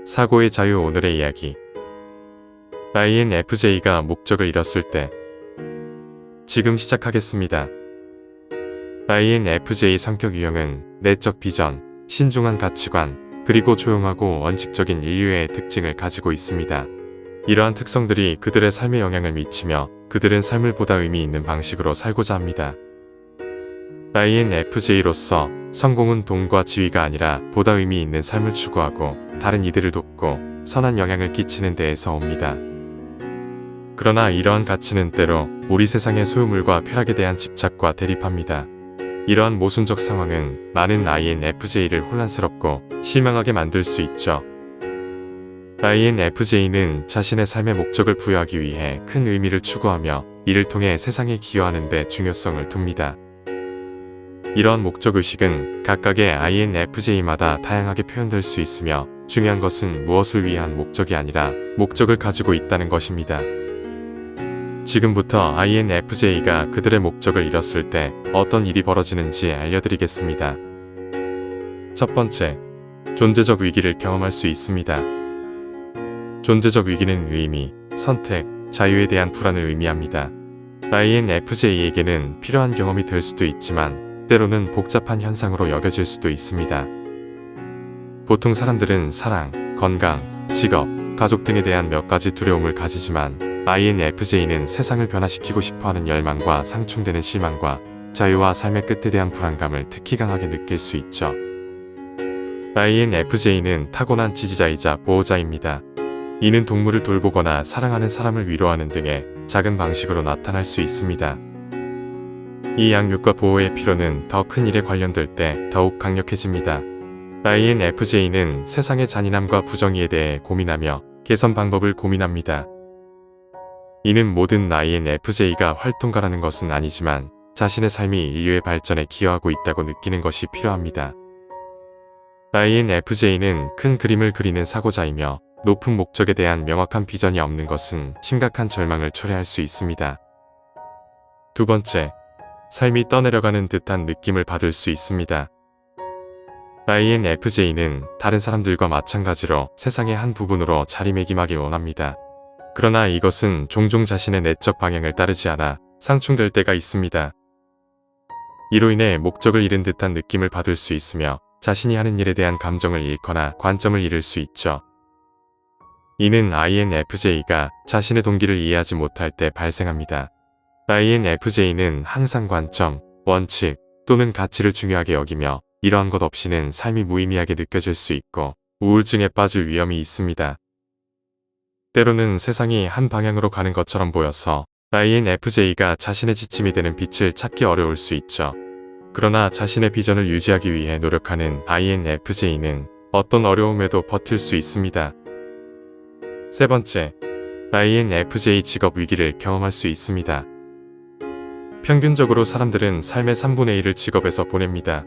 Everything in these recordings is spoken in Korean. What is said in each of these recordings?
사고의 자유. 오늘의 이야기. INFJ가 목적을 잃었을 때. 지금 시작하겠습니다. INFJ 성격 유형은 내적 비전, 신중한 가치관, 그리고 조용하고 원칙적인 인류의 특징을 가지고 있습니다. 이러한 특성들이 그들의 삶에 영향을 미치며 그들은 삶을 보다 의미 있는 방식으로 살고자 합니다. INFJ로서 성공은 돈과 지위가 아니라 보다 의미 있는 삶을 추구하고 다른 이들을 돕고 선한 영향을 끼치는 데에서 옵니다. 그러나 이러한 가치는 때로 우리 세상의 소유물과 쾌락에 대한 집착과 대립합니다. 이러한 모순적 상황은 많은 INFJ를 혼란스럽고 실망하게 만들 수 있죠. INFJ는 자신의 삶의 목적을 부여하기 위해 큰 의미를 추구하며 이를 통해 세상에 기여하는 데 중요성을 둡니다. 이러한 목적의식은 각각의 INFJ마다 다양하게 표현될 수 있으며 중요한 것은 무엇을 위한 목적이 아니라 목적을 가지고 있다는 것입니다. 지금부터 INFJ가 그들의 목적을 잃었을 때 어떤 일이 벌어지는지 알려드리겠습니다. 첫 번째, 존재적 위기를 경험할 수 있습니다. 존재적 위기는 의미, 선택, 자유에 대한 불안을 의미합니다. INFJ에게는 필요한 경험이 될 수도 있지만 때로는 복잡한 현상으로 여겨질 수도 있습니다. 보통 사람들은 사랑, 건강, 직업, 가족 등에 대한 몇 가지 두려움을 가지지만 INFJ는 세상을 변화시키고 싶어하는 열망과 상충되는 실망과 자유와 삶의 끝에 대한 불안감을 특히 강하게 느낄 수 있죠. INFJ는 타고난 지지자이자 보호자입니다. 이는 동물을 돌보거나 사랑하는 사람을 위로하는 등의 작은 방식으로 나타날 수 있습니다. 이 양육과 보호의 필요는 더 큰 일에 관련될 때 더욱 강력해집니다. INFJ는 세상의 잔인함과 부정의에 대해 고민하며 개선 방법을 고민합니다. 이는 모든 INFJ가 활동가라는 것은 아니지만 자신의 삶이 인류의 발전에 기여하고 있다고 느끼는 것이 필요합니다. INFJ는 큰 그림을 그리는 사고자이며 높은 목적에 대한 명확한 비전이 없는 것은 심각한 절망을 초래할 수 있습니다. 두 번째, 삶이 떠내려가는 듯한 느낌을 받을 수 있습니다. INFJ는 다른 사람들과 마찬가지로 세상의 한 부분으로 자리매김하길 원합니다. 그러나 이것은 종종 자신의 내적 방향을 따르지 않아 상충될 때가 있습니다. 이로 인해 목적을 잃은 듯한 느낌을 받을 수 있으며 자신이 하는 일에 대한 감정을 잃거나 관점을 잃을 수 있죠. 이는 INFJ가 자신의 동기를 이해하지 못할 때 발생합니다. INFJ는 항상 관점, 원칙 또는 가치를 중요하게 여기며 이러한 것 없이는 삶이 무의미하게 느껴질 수 있고 우울증에 빠질 위험이 있습니다. 때로는 세상이 한 방향으로 가는 것처럼 보여서 INFJ가 자신의 지침이 되는 빛을 찾기 어려울 수 있죠. 그러나 자신의 비전을 유지하기 위해 노력하는 INFJ는 어떤 어려움에도 버틸 수 있습니다. 세 번째, INFJ 직업 위기를 경험할 수 있습니다. 평균적으로 사람들은 삶의 3분의 1을 직업에서 보냅니다.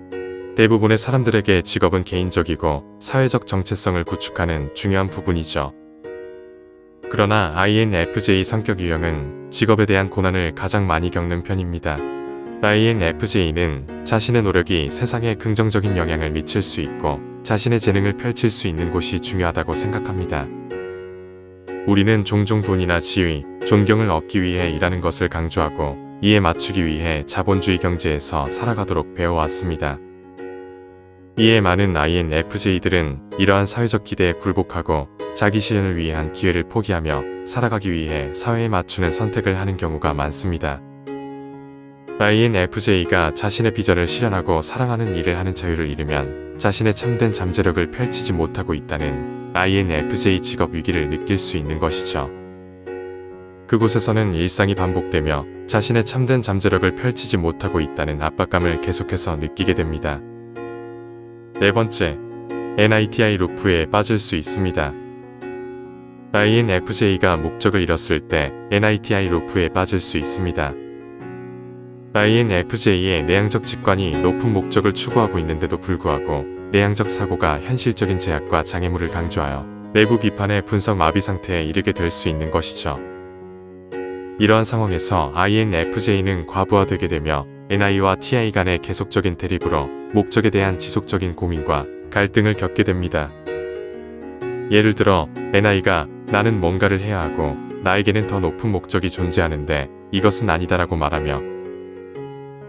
대부분의 사람들에게 직업은 개인적이고 사회적 정체성을 구축하는 중요한 부분이죠. 그러나 INFJ 성격 유형은 직업에 대한 고난을 가장 많이 겪는 편입니다. INFJ는 자신의 노력이 세상에 긍정적인 영향을 미칠 수 있고 자신의 재능을 펼칠 수 있는 곳이 중요하다고 생각합니다. 우리는 종종 돈이나 지위, 존경을 얻기 위해 일하는 것을 강조하고 이에 맞추기 위해 자본주의 경제에서 살아가도록 배워왔습니다. 이에 많은 INFJ들은 이러한 사회적 기대에 굴복하고 자기 실현을 위한 기회를 포기하며 살아가기 위해 사회에 맞추는 선택을 하는 경우가 많습니다. INFJ가 자신의 비전을 실현하고 사랑하는 일을 하는 자유를 잃으면 자신의 참된 잠재력을 펼치지 못하고 있다는 INFJ 직업 위기를 느낄 수 있는 것이죠. 그곳에서는 일상이 반복되며 자신의 참된 잠재력을 펼치지 못하고 있다는 압박감을 계속해서 느끼게 됩니다. 네 번째, NITI 루프에 빠질 수 있습니다. INFJ가 목적을 잃었을 때 NITI 루프에 빠질 수 있습니다. INFJ의 내향적 직관이 높은 목적을 추구하고 있는데도 불구하고 내향적 사고가 현실적인 제약과 장애물을 강조하여 내부 비판의 분석 마비 상태에 이르게 될 수 있는 것이죠. 이러한 상황에서 INFJ는 과부하되게 되며 NI와 TI 간의 계속적인 대립으로 목적에 대한 지속적인 고민과 갈등을 겪게 됩니다. 예를 들어 NI가 나는 뭔가를 해야 하고 나에게는 더 높은 목적이 존재하는데 이것은 아니다라고 말하며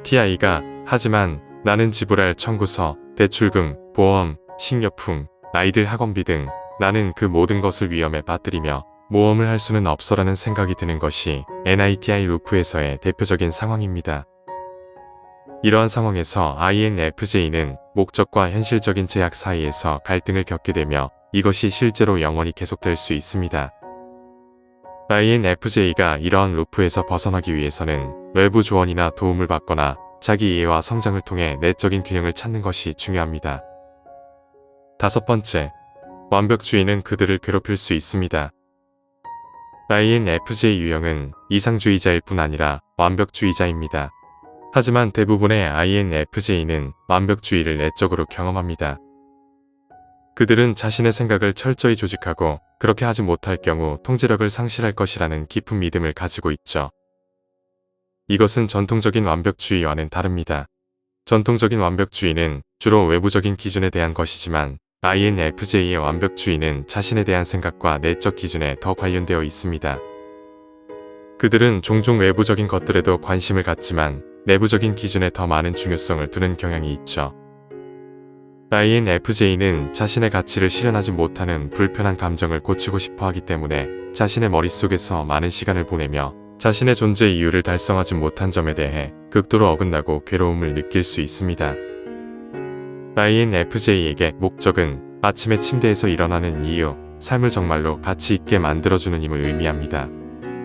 TI가 하지만 나는 지불할 청구서, 대출금, 보험, 식료품, 아이들 학원비 등 나는 그 모든 것을 위험에 빠뜨리며 모험을 할 수는 없어라는 생각이 드는 것이 NITI 루프에서의 대표적인 상황입니다. 이러한 상황에서 INFJ는 목적과 현실적인 제약 사이에서 갈등을 겪게 되며 이것이 실제로 영원히 계속될 수 있습니다. INFJ가 이러한 루프에서 벗어나기 위해서는 외부 조언이나 도움을 받거나 자기 이해와 성장을 통해 내적인 균형을 찾는 것이 중요합니다. 5번째, 완벽주의는 그들을 괴롭힐 수 있습니다. INFJ 유형은 이상주의자일 뿐 아니라 완벽주의자입니다. 하지만 대부분의 INFJ는 완벽주의를 내적으로 경험합니다. 그들은 자신의 생각을 철저히 조직하고 그렇게 하지 못할 경우 통제력을 상실할 것이라는 깊은 믿음을 가지고 있죠. 이것은 전통적인 완벽주의와는 다릅니다. 전통적인 완벽주의는 주로 외부적인 기준에 대한 것이지만 INFJ의 완벽주의는 자신에 대한 생각과 내적 기준에 더 관련되어 있습니다. 그들은 종종 외부적인 것들에도 관심을 갖지만 내부적인 기준에 더 많은 중요성을 두는 경향이 있죠. INFJ는 자신의 가치를 실현하지 못하는 불편한 감정을 고치고 싶어 하기 때문에 자신의 머릿속에서 많은 시간을 보내며 자신의 존재 이유를 달성하지 못한 점에 대해 극도로 어긋나고 괴로움을 느낄 수 있습니다. INFJ에게 목적은 아침에 침대에서 일어나는 이유, 삶을 정말로 가치 있게 만들어주는 힘을 의미합니다.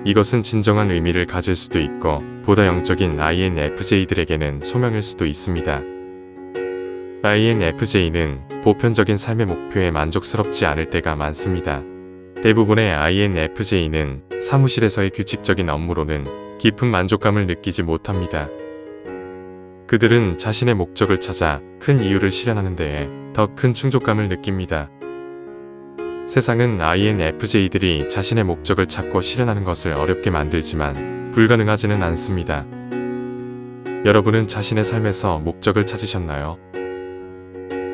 이것은 진정한 의미를 가질 수도 있고 보다 영적인 INFJ들에게는 소명일 수도 있습니다. INFJ는 보편적인 삶의 목표에 만족스럽지 않을 때가 많습니다. 대부분의 INFJ는 사무실에서의 규칙적인 업무로는 깊은 만족감을 느끼지 못합니다. 그들은 자신의 목적을 찾아 큰 이유를 실현하는 데에 더 큰 충족감을 느낍니다. 세상은 INFJ들이 자신의 목적을 찾고 실현하는 것을 어렵게 만들지만 불가능하지는 않습니다. 여러분은 자신의 삶에서 목적을 찾으셨나요?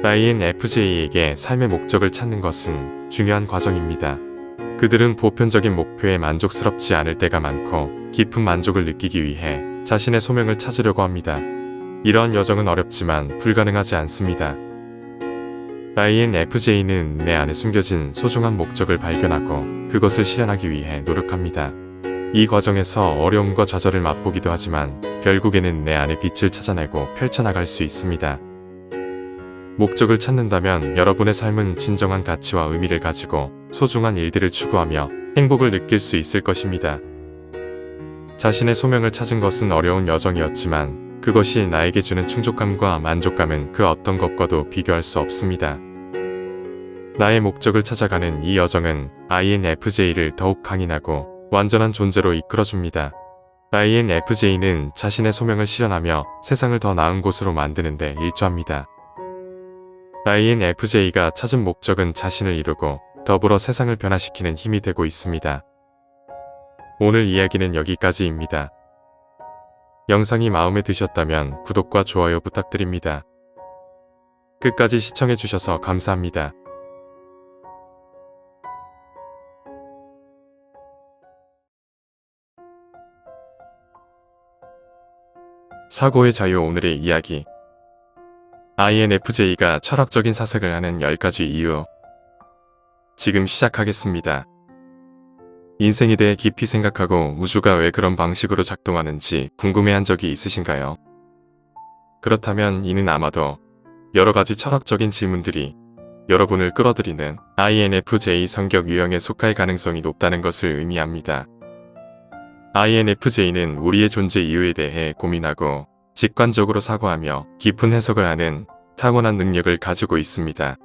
INFJ에게 삶의 목적을 찾는 것은 중요한 과정입니다. 그들은 보편적인 목표에 만족스럽지 않을 때가 많고 깊은 만족을 느끼기 위해 자신의 소명을 찾으려고 합니다. 이러한 여정은 어렵지만 불가능하지 않습니다. INFJ는 내 안에 숨겨진 소중한 목적을 발견하고 그것을 실현하기 위해 노력합니다. 이 과정에서 어려움과 좌절을 맛보기도 하지만 결국에는 내 안의 빛을 찾아내고 펼쳐나갈 수 있습니다. 목적을 찾는다면 여러분의 삶은 진정한 가치와 의미를 가지고 소중한 일들을 추구하며 행복을 느낄 수 있을 것입니다. 자신의 소명을 찾은 것은 어려운 여정이었지만 그것이 나에게 주는 충족감과 만족감은 그 어떤 것과도 비교할 수 없습니다. 나의 목적을 찾아가는 이 여정은 INFJ를 더욱 강인하고 완전한 존재로 이끌어줍니다. INFJ는 자신의 소명을 실현하며 세상을 더 나은 곳으로 만드는 데 일조합니다. INFJ가 찾은 목적은 자신을 이루고 더불어 세상을 변화시키는 힘이 되고 있습니다. 오늘 이야기는 여기까지입니다. 영상이 마음에 드셨다면 구독과 좋아요 부탁드립니다. 끝까지 시청해주셔서 감사합니다. 사고의 자유. 오늘의 이야기. INFJ가 철학적인 사색을 하는 10가지 이유. 지금 시작하겠습니다. 인생에 대해 깊이 생각하고 우주가 왜 그런 방식으로 작동하는지 궁금해한 적이 있으신가요? 그렇다면 이는 아마도 여러 가지 철학적인 질문들이 여러분을 끌어들이는 INFJ 성격 유형에 속할 가능성이 높다는 것을 의미합니다. INFJ는 우리의 존재 이유에 대해 고민하고 직관적으로 사고하며 깊은 해석을 하는 타고난 능력을 가지고 있습니다.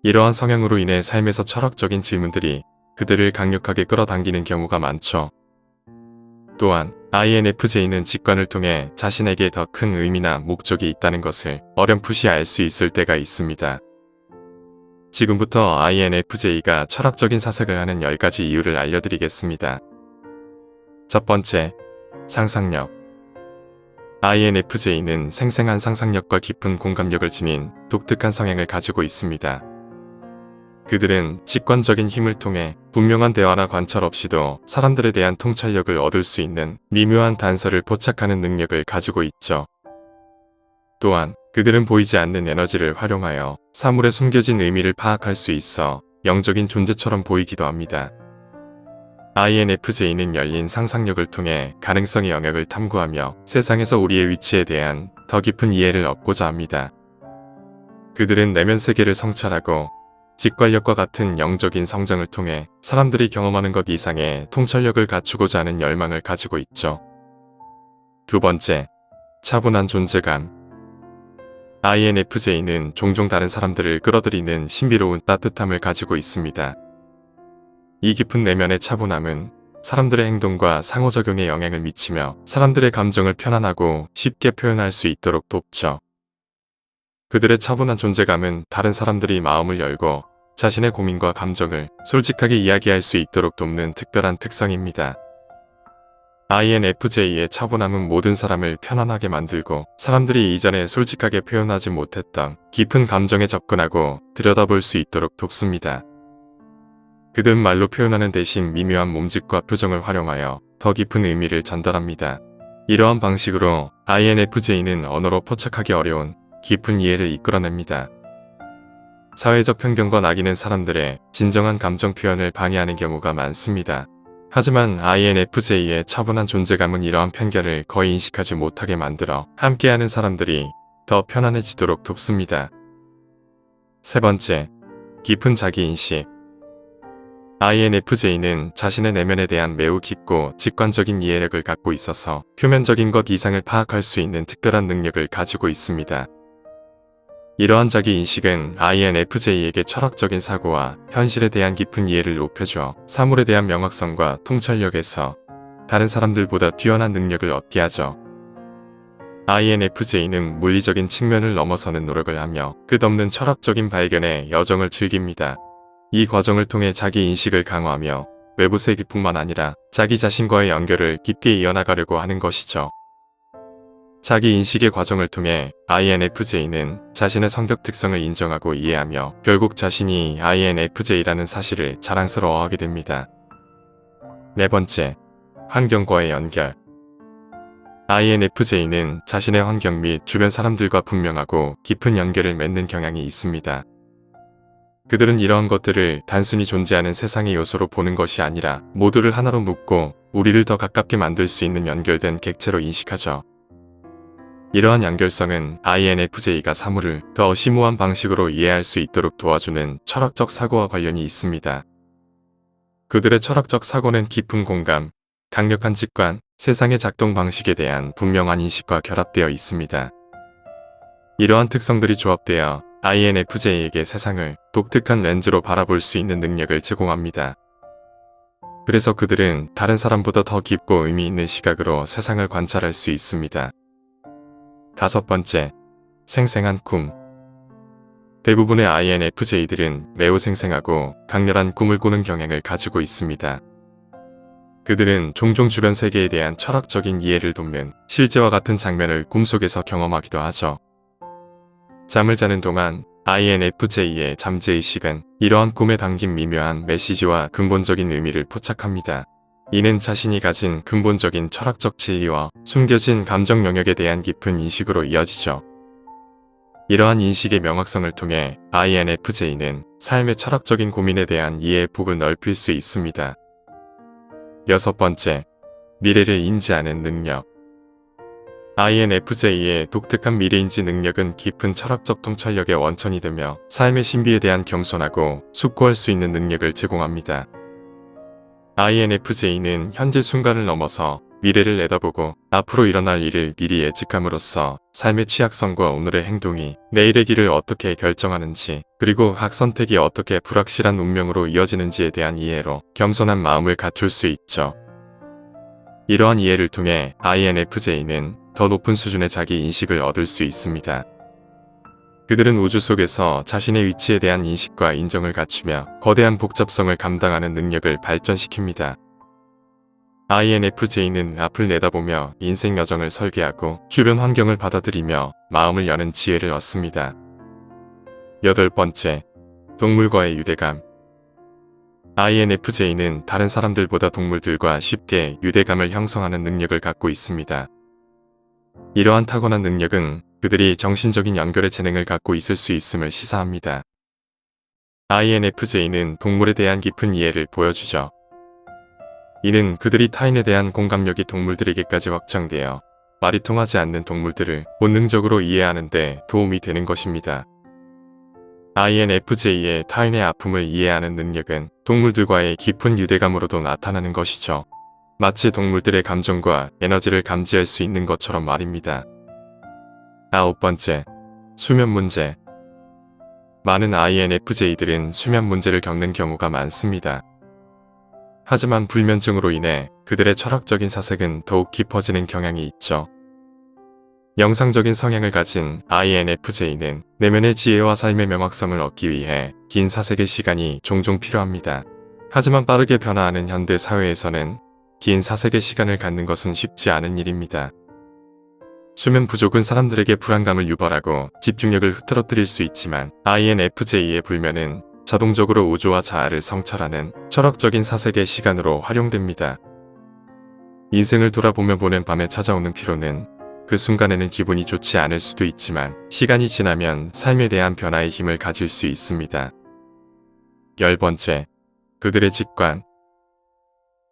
이러한 성향으로 인해 삶에서 철학적인 질문들이 그들을 강력하게 끌어당기는 경우가 많죠. 또한 INFJ는 직관을 통해 자신에게 더 큰 의미나 목적이 있다는 것을 어렴풋이 알 수 있을 때가 있습니다. 지금부터 INFJ가 철학적인 사색을 하는 10가지 이유를 알려드리겠습니다. 첫 번째, 상상력. INFJ는 생생한 상상력과 깊은 공감력을 지닌 독특한 성향을 가지고 있습니다. 그들은 직관적인 힘을 통해 분명한 대화나 관찰 없이도 사람들에 대한 통찰력을 얻을 수 있는 미묘한 단서를 포착하는 능력을 가지고 있죠. 또한 그들은 보이지 않는 에너지를 활용하여 사물에 숨겨진 의미를 파악할 수 있어 영적인 존재처럼 보이기도 합니다. INFJ는 열린 상상력을 통해 가능성의 영역을 탐구하며 세상에서 우리의 위치에 대한 더 깊은 이해를 얻고자 합니다. 그들은 내면 세계를 성찰하고 직관력과 같은 영적인 성장을 통해 사람들이 경험하는 것 이상의 통찰력을 갖추고자 하는 열망을 가지고 있죠. 두 번째, 차분한 존재감. INFJ는 종종 다른 사람들을 끌어들이는 신비로운 따뜻함을 가지고 있습니다. 이 깊은 내면의 차분함은 사람들의 행동과 상호작용에 영향을 미치며 사람들의 감정을 편안하고 쉽게 표현할 수 있도록 돕죠. 그들의 차분한 존재감은 다른 사람들이 마음을 열고 자신의 고민과 감정을 솔직하게 이야기할 수 있도록 돕는 특별한 특성입니다. INFJ의 차분함은 모든 사람을 편안하게 만들고 사람들이 이전에 솔직하게 표현하지 못했던 깊은 감정에 접근하고 들여다볼 수 있도록 돕습니다. 그들은 말로 표현하는 대신 미묘한 몸짓과 표정을 활용하여 더 깊은 의미를 전달합니다. 이러한 방식으로 INFJ는 언어로 포착하기 어려운 깊은 이해를 이끌어냅니다. 사회적 편견과 낙인은 사람들의 진정한 감정 표현을 방해하는 경우가 많습니다. 하지만 INFJ의 차분한 존재감은 이러한 편견을 거의 인식하지 못하게 만들어 함께하는 사람들이 더 편안해지도록 돕습니다. 세 번째, 깊은 자기인식. INFJ는 자신의 내면에 대한 매우 깊고 직관적인 이해력을 갖고 있어서 표면적인 것 이상을 파악할 수 있는 특별한 능력을 가지고 있습니다. 이러한 자기인식은 INFJ에게 철학적인 사고와 현실에 대한 깊은 이해를 높여줘 사물에 대한 명확성과 통찰력에서 다른 사람들보다 뛰어난 능력을 얻게 하죠. INFJ는 물리적인 측면을 넘어서는 노력을 하며 끝없는 철학적인 발견에 여정을 즐깁니다. 이 과정을 통해 자기 인식을 강화하며 외부 세계뿐만 아니라 자기 자신과의 연결을 깊게 이어나가려고 하는 것이죠. 자기 인식의 과정을 통해 INFJ는 자신의 성격 특성을 인정하고 이해하며 결국 자신이 INFJ라는 사실을 자랑스러워하게 됩니다. 네 번째, 환경과의 연결. INFJ는 자신의 환경 및 주변 사람들과 분명하고 깊은 연결을 맺는 경향이 있습니다. 그들은 이러한 것들을 단순히 존재하는 세상의 요소로 보는 것이 아니라 모두를 하나로 묶고 우리를 더 가깝게 만들 수 있는 연결된 객체로 인식하죠. 이러한 연결성은 INFJ가 사물을 더 심오한 방식으로 이해할 수 있도록 도와주는 철학적 사고와 관련이 있습니다. 그들의 철학적 사고는 깊은 공감, 강력한 직관, 세상의 작동 방식에 대한 분명한 인식과 결합되어 있습니다. 이러한 특성들이 조합되어 INFJ에게 세상을 독특한 렌즈로 바라볼 수 있는 능력을 제공합니다. 그래서 그들은 다른 사람보다 더 깊고 의미 있는 시각으로 세상을 관찰할 수 있습니다. 다섯 번째, 생생한 꿈. 대부분의 INFJ들은 매우 생생하고 강렬한 꿈을 꾸는 경향을 가지고 있습니다. 그들은 종종 주변 세계에 대한 철학적인 이해를 돕는 실제와 같은 장면을 꿈속에서 경험하기도 하죠. 잠을 자는 동안 INFJ의 잠재의식은 이러한 꿈에 담긴 미묘한 메시지와 근본적인 의미를 포착합니다. 이는 자신이 가진 근본적인 철학적 진리와 숨겨진 감정 영역에 대한 깊은 인식으로 이어지죠. 이러한 인식의 명확성을 통해 INFJ는 삶의 철학적인 고민에 대한 이해의 폭을 넓힐 수 있습니다. 여섯 번째, 미래를 인지하는 능력. INFJ의 독특한 미래인지 능력은 깊은 철학적 통찰력의 원천이 되며 삶의 신비에 대한 겸손하고 숙고할 수 있는 능력을 제공합니다. INFJ는 현재 순간을 넘어서 미래를 내다보고 앞으로 일어날 일을 미리 예측함으로써 삶의 취약성과 오늘의 행동이 내일의 길을 어떻게 결정하는지 그리고 각 선택이 어떻게 불확실한 운명으로 이어지는지에 대한 이해로 겸손한 마음을 갖출 수 있죠. 이러한 이해를 통해 INFJ는 더 높은 수준의 자기 인식을 얻을 수 있습니다. 그들은 우주 속에서 자신의 위치에 대한 인식과 인정을 갖추며 거대한 복잡성을 감당하는 능력을 발전시킵니다. INFJ는 앞을 내다보며 인생 여정을 설계하고 주변 환경을 받아들이며 마음을 여는 지혜를 얻습니다. 여덟 번째, 동물과의 유대감. INFJ는 다른 사람들보다 동물들과 쉽게 유대감을 형성하는 능력을 갖고 있습니다. 이러한 타고난 능력은 그들이 정신적인 연결의 재능을 갖고 있을 수 있음을 시사합니다. INFJ는 동물에 대한 깊은 이해를 보여주죠. 이는 그들이 타인에 대한 공감력이 동물들에게까지 확장되어 말이 통하지 않는 동물들을 본능적으로 이해하는 데 도움이 되는 것입니다. INFJ의 타인의 아픔을 이해하는 능력은 동물들과의 깊은 유대감으로도 나타나는 것이죠. 마치 동물들의 감정과 에너지를 감지할 수 있는 것처럼 말입니다. 9번째, 수면 문제. 많은 INFJ들은 수면 문제를 겪는 경우가 많습니다. 하지만 불면증으로 인해 그들의 철학적인 사색은 더욱 깊어지는 경향이 있죠. 영상적인 성향을 가진 INFJ는 내면의 지혜와 삶의 명확성을 얻기 위해 긴 사색의 시간이 종종 필요합니다. 하지만 빠르게 변화하는 현대 사회에서는 긴 사색의 시간을 갖는 것은 쉽지 않은 일입니다. 수면 부족은 사람들에게 불안감을 유발하고 집중력을 흐트러뜨릴 수 있지만 INFJ의 불면은 자동적으로 우주와 자아를 성찰하는 철학적인 사색의 시간으로 활용됩니다. 인생을 돌아보며 보는 밤에 찾아오는 피로는 그 순간에는 기분이 좋지 않을 수도 있지만 시간이 지나면 삶에 대한 변화의 힘을 가질 수 있습니다. 10번째, 그들의 직관.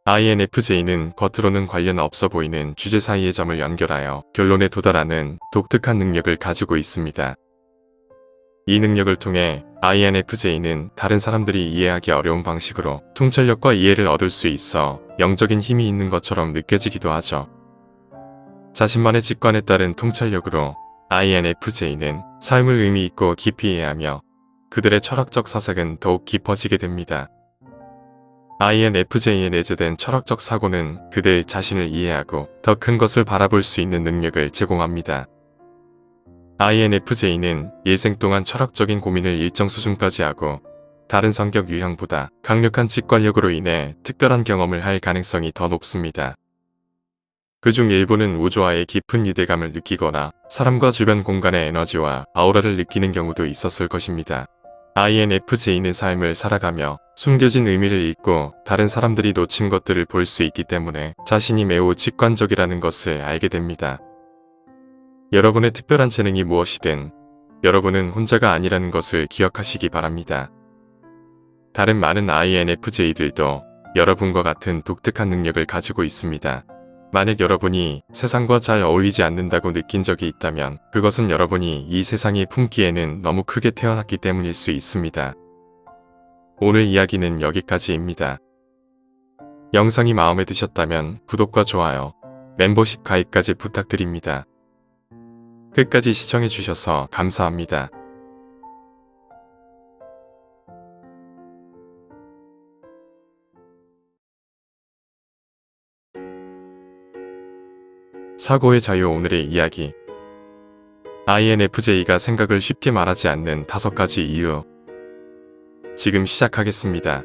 INFJ는 겉으로는 관련 없어 보이는 주제 사이의 점을 연결하여 결론에 도달하는 독특한 능력을 가지고 있습니다. 이 능력을 통해 INFJ는 다른 사람들이 이해하기 어려운 방식으로 통찰력과 이해를 얻을 수 있어 영적인 힘이 있는 것처럼 느껴지기도 하죠. 자신만의 직관에 따른 통찰력으로 INFJ는 삶을 의미 있고 깊이 이해하며 그들의 철학적 사색은 더욱 깊어지게 됩니다. INFJ에 내재된 철학적 사고는 그들 자신을 이해하고 더 큰 것을 바라볼 수 있는 능력을 제공합니다. INFJ는 일생 동안 철학적인 고민을 일정 수준까지 하고 다른 성격 유형보다 강력한 직관력으로 인해 특별한 경험을 할 가능성이 더 높습니다. 그중 일부는 우주와의 깊은 유대감을 느끼거나 사람과 주변 공간의 에너지와 아우라를 느끼는 경우도 있었을 것입니다. INFJ는 삶을 살아가며 숨겨진 의미를 읽고 다른 사람들이 놓친 것들을 볼 수 있기 때문에 자신이 매우 직관적이라는 것을 알게 됩니다. 여러분의 특별한 재능이 무엇이든 여러분은 혼자가 아니라는 것을 기억하시기 바랍니다. 다른 많은 INFJ들도 여러분과 같은 독특한 능력을 가지고 있습니다. 만약 여러분이 세상과 잘 어울리지 않는다고 느낀 적이 있다면 그것은 여러분이 이 세상에 품기에는 너무 크게 태어났기 때문일 수 있습니다. 오늘 이야기는 여기까지입니다. 영상이 마음에 드셨다면 구독과 좋아요, 멤버십 가입까지 부탁드립니다. 끝까지 시청해주셔서 감사합니다. 사고의 자유. 오늘의 이야기. INFJ가 생각을 쉽게 말하지 않는 5가지 이유. 지금 시작하겠습니다.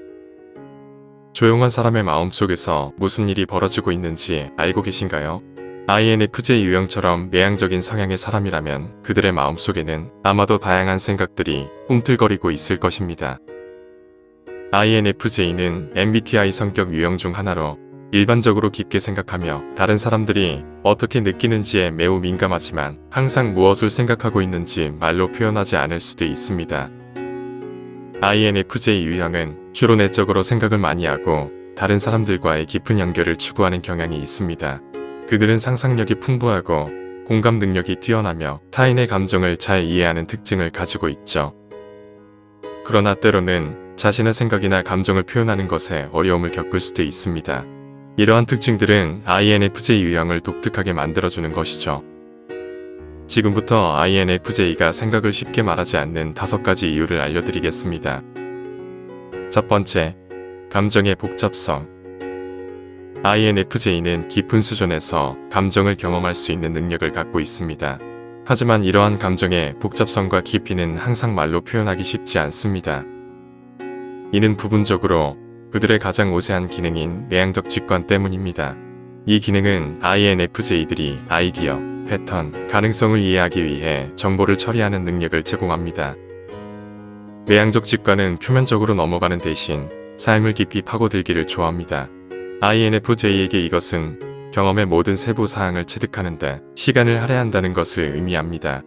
조용한 사람의 마음속에서 무슨 일이 벌어지고 있는지 알고 계신가요? INFJ 유형처럼 내향적인 성향의 사람이라면 그들의 마음속에는 아마도 다양한 생각들이 꿈틀거리고 있을 것입니다. INFJ는 MBTI 성격 유형 중 하나로 일반적으로 깊게 생각하며 다른 사람들이 어떻게 느끼는지에 매우 민감하지만 항상 무엇을 생각하고 있는지 말로 표현하지 않을 수도 있습니다. INFJ 유형은 주로 내적으로 생각을 많이 하고 다른 사람들과의 깊은 연결을 추구하는 경향이 있습니다. 그들은 상상력이 풍부하고 공감 능력이 뛰어나며 타인의 감정을 잘 이해하는 특징을 가지고 있죠. 그러나 때로는 자신의 생각이나 감정을 표현하는 것에 어려움을 겪을 수도 있습니다. 이러한 특징들은 INFJ 유형을 독특하게 만들어주는 것이죠. 지금부터 INFJ가 생각을 쉽게 말하지 않는 5가지 이유를 알려드리겠습니다. 첫 번째, 감정의 복잡성. INFJ는 깊은 수준에서 감정을 경험할 수 있는 능력을 갖고 있습니다. 하지만 이러한 감정의 복잡성과 깊이는 항상 말로 표현하기 쉽지 않습니다. 이는 부분적으로 그들의 가장 우세한 기능인 내향적 직관 때문입니다. 이 기능은 INFJ들이 아이디어, 패턴, 가능성을 이해하기 위해 정보를 처리하는 능력을 제공합니다. 내향적 직관은 표면적으로 넘어가는 대신 삶을 깊이 파고들기를 좋아합니다. INFJ에게 이것은 경험의 모든 세부 사항을 체득하는데 시간을 할애한다는 것을 의미합니다.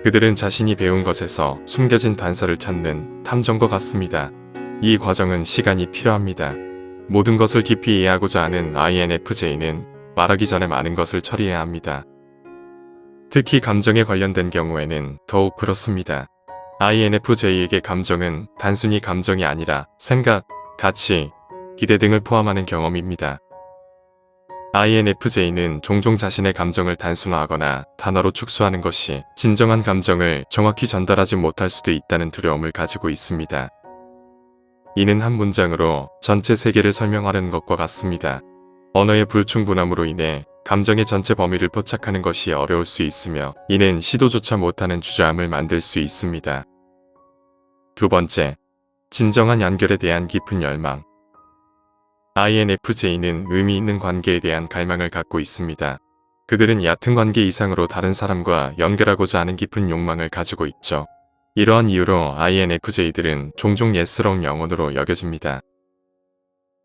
그들은 자신이 배운 것에서 숨겨진 단서를 찾는 탐정과 같습니다. 이 과정은 시간이 필요합니다. 모든 것을 깊이 이해하고자 하는 INFJ는 말하기 전에 많은 것을 처리해야 합니다. 특히 감정에 관련된 경우에는 더욱 그렇습니다. INFJ에게 감정은 단순히 감정이 아니라 생각, 가치, 기대 등을 포함하는 경험입니다. INFJ는 종종 자신의 감정을 단순화하거나 단어로 축소하는 것이 진정한 감정을 정확히 전달하지 못할 수도 있다는 두려움을 가지고 있습니다. 이는 한 문장으로 전체 세계를 설명하려는 것과 같습니다. 언어의 불충분함으로 인해 감정의 전체 범위를 포착하는 것이 어려울 수 있으며 이는 시도조차 못하는 주저함을 만들 수 있습니다. 두 번째, 진정한 연결에 대한 깊은 열망. INFJ는 의미 있는 관계에 대한 갈망을 갖고 있습니다. 그들은 얕은 관계 이상으로 다른 사람과 연결하고자 하는 깊은 욕망을 가지고 있죠. 이러한 이유로 INFJ들은 종종 예스러운 영혼으로 여겨집니다.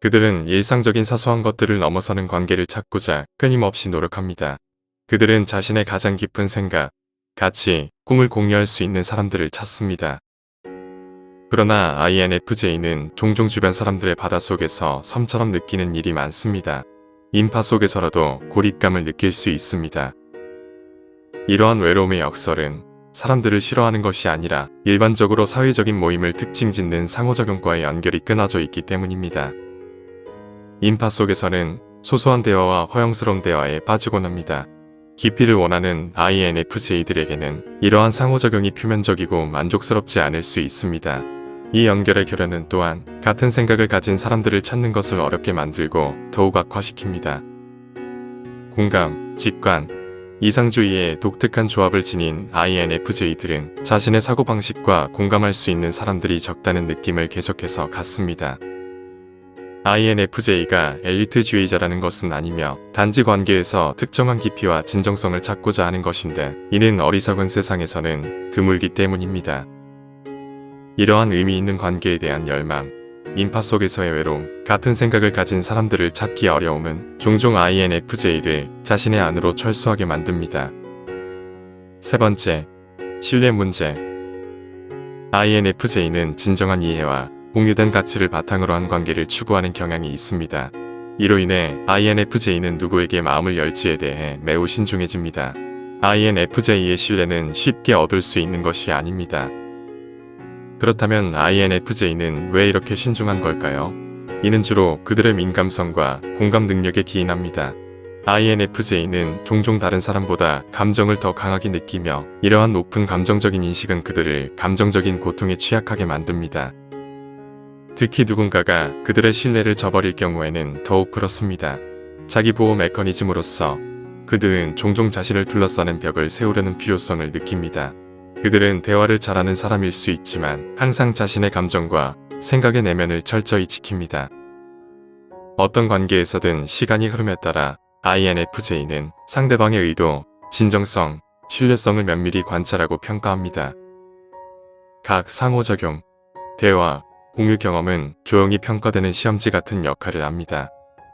그들은 일상적인 사소한 것들을 넘어서는 관계를 찾고자 끊임없이 노력합니다. 그들은 자신의 가장 깊은 생각, 가치, 꿈을 공유할 수 있는 사람들을 찾습니다. 그러나 INFJ는 종종 주변 사람들의 바다 속에서 섬처럼 느끼는 일이 많습니다. 인파 속에서라도 고립감을 느낄 수 있습니다. 이러한 외로움의 역설은 사람들을 싫어하는 것이 아니라 일반적으로 사회적인 모임을 특징 짓는 상호작용과의 연결이 끊어져 있기 때문입니다. 인파 속에서는 소소한 대화와 허용스러운 대화에 빠지곤 합니다. 깊이를 원하는 INFJ들에게는 이러한 상호작용이 표면적이고 만족스럽지 않을 수 있습니다. 이 연결의 결여는 또한 같은 생각을 가진 사람들을 찾는 것을 어렵게 만들고 더욱 악화시킵니다. 공감, 직관, 이상주의의 독특한 조합을 지닌 INFJ들은 자신의 사고방식과 공감할 수 있는 사람들이 적다는 느낌을 계속해서 갖습니다. INFJ가 엘리트주의자라는 것은 아니며 단지 관계에서 특정한 깊이와 진정성을 찾고자 하는 것인데 이는 어리석은 세상에서는 드물기 때문입니다. 이러한 의미 있는 관계에 대한 열망, 인파 속에서의 외로움, 같은 생각을 가진 사람들을 찾기 어려움은 종종 INFJ를 자신의 안으로 철수하게 만듭니다. 세 번째, 신뢰 문제. INFJ는 진정한 이해와 공유된 가치를 바탕으로 한 관계를 추구하는 경향이 있습니다. 이로 인해 INFJ는 누구에게 마음을 열지에 대해 매우 신중해집니다. INFJ의 신뢰는 쉽게 얻을 수 있는 것이 아닙니다. 그렇다면 INFJ는 왜 이렇게 신중한 걸까요? 이는 주로 그들의 민감성과 공감 능력에 기인합니다. INFJ는 종종 다른 사람보다 감정을 더 강하게 느끼며 이러한 높은 감정적인 인식은 그들을 감정적인 고통에 취약하게 만듭니다. 특히 누군가가 그들의 신뢰를 저버릴 경우에는 더욱 그렇습니다. 자기 보호 메커니즘으로서 그들은 종종 자신을 둘러싸는 벽을 세우려는 필요성을 느낍니다. 그들은 대화를 잘하는 사람일 수 있지만 항상 자신의 감정과 생각의 내면을 철저히 지킵니다. 어떤 관계에서든 시간이 흐름에 따라 INFJ는 상대방의 의도, 진정성, 신뢰성을 면밀히 관찰하고 평가합니다. 각 상호작용, 대화, 공유 경험은 조용히 평가되는 시험지 같은 역할을 합니다.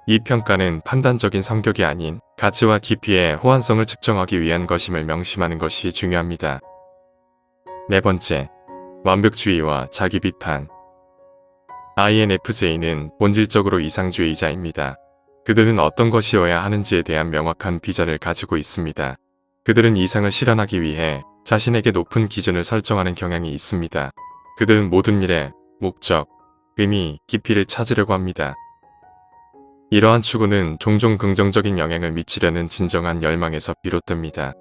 이 평가는 판단적인 성격이 아닌 가치와 깊이의 호환성을 측정하기 위한 것임을 명심하는 것이 중요합니다. 네 번째, 완벽주의와 자기 비판. INFJ는 본질적으로 이상주의자입니다. 그들은 어떤 것이어야 하는지에 대한 명확한 비전을 가지고 있습니다. 그들은 이상을 실현하기 위해 자신에게 높은 기준을 설정하는 경향이 있습니다. 그들은 모든 일에 목적, 의미, 깊이를 찾으려고 합니다. 이러한 추구는 종종 긍정적인 영향을 미치려는 진정한 열망에서 비롯됩니다.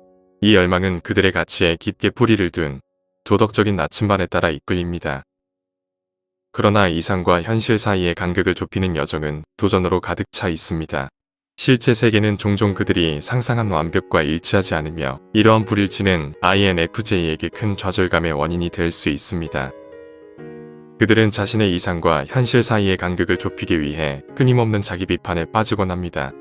이 열망은 그들의 가치에 깊게 뿌리를 둔 도덕적인 나침반에 따라 이끌립니다. 그러나 이상과 현실 사이의 간극을 좁히는 여정은 도전으로 가득 차 있습니다. 실제 세계는 종종 그들이 상상한 완벽과 일치하지 않으며 이러한 불일치는 INFJ에게 큰 좌절감의 원인이 될 수 있습니다. 그들은 자신의 이상과 현실 사이의 간극을 좁히기 위해 끊임없는 자기 비판에 빠지곤 합니다.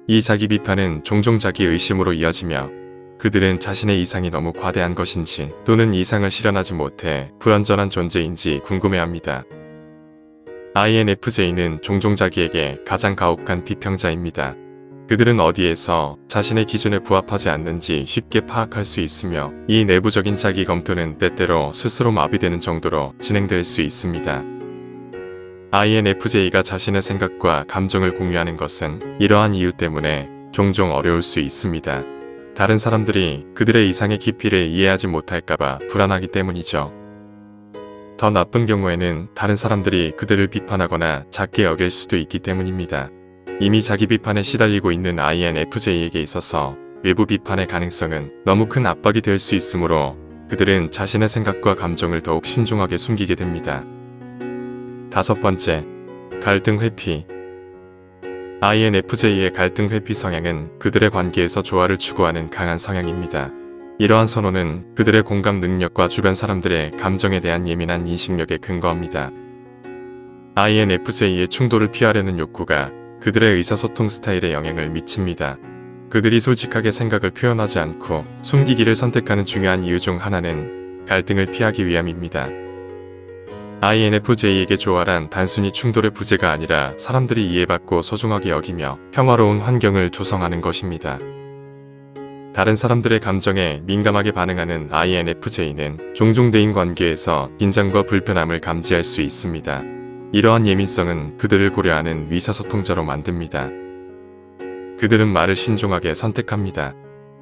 이 자기 비판은 종종 자기 의심으로 이어지며 그들은 자신의 이상이 너무 과대한 것인지 또는 이상을 실현하지 못해 불완전한 존재인지 궁금해합니다. INFJ는 종종 자기에게 가장 가혹한 비평자입니다. 그들은 어디에서 자신의 기준에 부합하지 않는지 쉽게 파악할 수 있으며 이 내부적인 자기 검토는 때때로 스스로 마비되는 정도로 진행될 수 있습니다. INFJ가 자신의 생각과 감정을 공유하는 것은 이러한 이유 때문에 종종 어려울 수 있습니다. 다른 사람들이 그들의 이상의 깊이를 이해하지 못할까봐 불안하기 때문이죠. 더 나쁜 경우에는 다른 사람들이 그들을 비판하거나 작게 여길 수도 있기 때문입니다. 이미 자기 비판에 시달리고 있는 INFJ에게 있어서 외부 비판의 가능성은 너무 큰 압박이 될 수 있으므로 그들은 자신의 생각과 감정을 더욱 신중하게 숨기게 됩니다. 5번째, 갈등 회피. INFJ의 갈등 회피 성향은 그들의 관계에서 조화를 추구하는 강한 성향입니다. 이러한 선호는 그들의 공감 능력과 주변 사람들의 감정에 대한 예민한 인식력에 근거합니다. INFJ의 충돌을 피하려는 욕구가 그들의 의사소통 스타일에 영향을 미칩니다. 그들이 솔직하게 생각을 표현하지 않고 숨기기를 선택하는 중요한 이유 중 하나는 갈등을 피하기 위함입니다. INFJ에게 조화란 단순히 충돌의 부재가 아니라 사람들이 이해받고 소중하게 여기며 평화로운 환경을 조성하는 것입니다. 다른 사람들의 감정에 민감하게 반응하는 INFJ는 종종 대인 관계에서 긴장과 불편함을 감지할 수 있습니다. 이러한 예민성은 그들을 고려하는 의사소통자로 만듭니다. 그들은 말을 신중하게 선택합니다.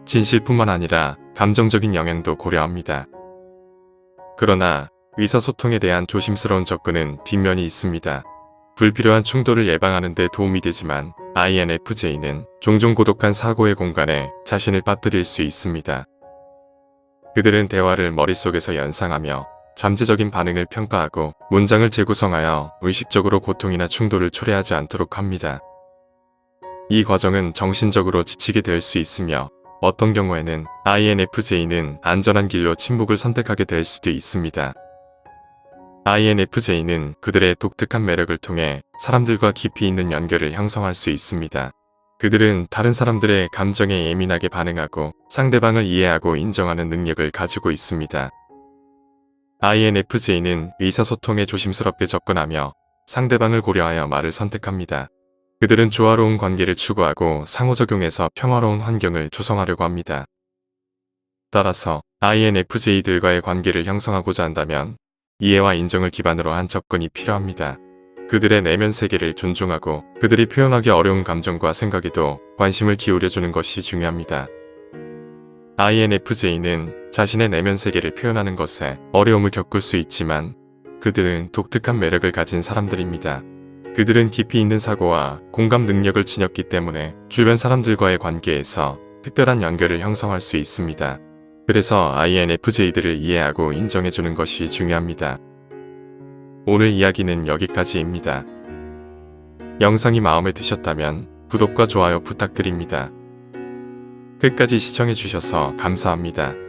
진실뿐만 아니라 감정적인 영향도 고려합니다. 그러나 의사소통에 대한 조심스러운 접근은 뒷면이 있습니다. 불필요한 충돌을 예방하는 데 도움이 되지만 INFJ는 종종 고독한 사고의 공간에 자신을 빠뜨릴 수 있습니다. 그들은 대화를 머릿속에서 연상하며 잠재적인 반응을 평가하고 문장을 재구성하여 의식적으로 고통이나 충돌을 초래하지 않도록 합니다. 이 과정은 정신적으로 지치게 될 수 있으며 어떤 경우에는 INFJ는 안전한 길로 침묵을 선택하게 될 수도 있습니다. INFJ는 그들의 독특한 매력을 통해 사람들과 깊이 있는 연결을 형성할 수 있습니다. 그들은 다른 사람들의 감정에 예민하게 반응하고 상대방을 이해하고 인정하는 능력을 가지고 있습니다. INFJ는 의사소통에 조심스럽게 접근하며 상대방을 고려하여 말을 선택합니다. 그들은 조화로운 관계를 추구하고 상호작용해서 평화로운 환경을 조성하려고 합니다. 따라서 INFJ들과의 관계를 형성하고자 한다면 이해와 인정을 기반으로 한 접근이 필요합니다. 그들의 내면 세계를 존중하고 그들이 표현하기 어려운 감정과 생각에도 관심을 기울여주는 것이 중요합니다. INFJ는 자신의 내면 세계를 표현하는 것에 어려움을 겪을 수 있지만 그들은 독특한 매력을 가진 사람들입니다. 그들은 깊이 있는 사고와 공감 능력을 지녔기 때문에 주변 사람들과의 관계에서 특별한 연결을 형성할 수 있습니다. 그래서 INFJ들을 이해하고 인정해주는 것이 중요합니다. 오늘 이야기는 여기까지입니다. 영상이 마음에 드셨다면 구독과 좋아요 부탁드립니다. 끝까지 시청해주셔서 감사합니다.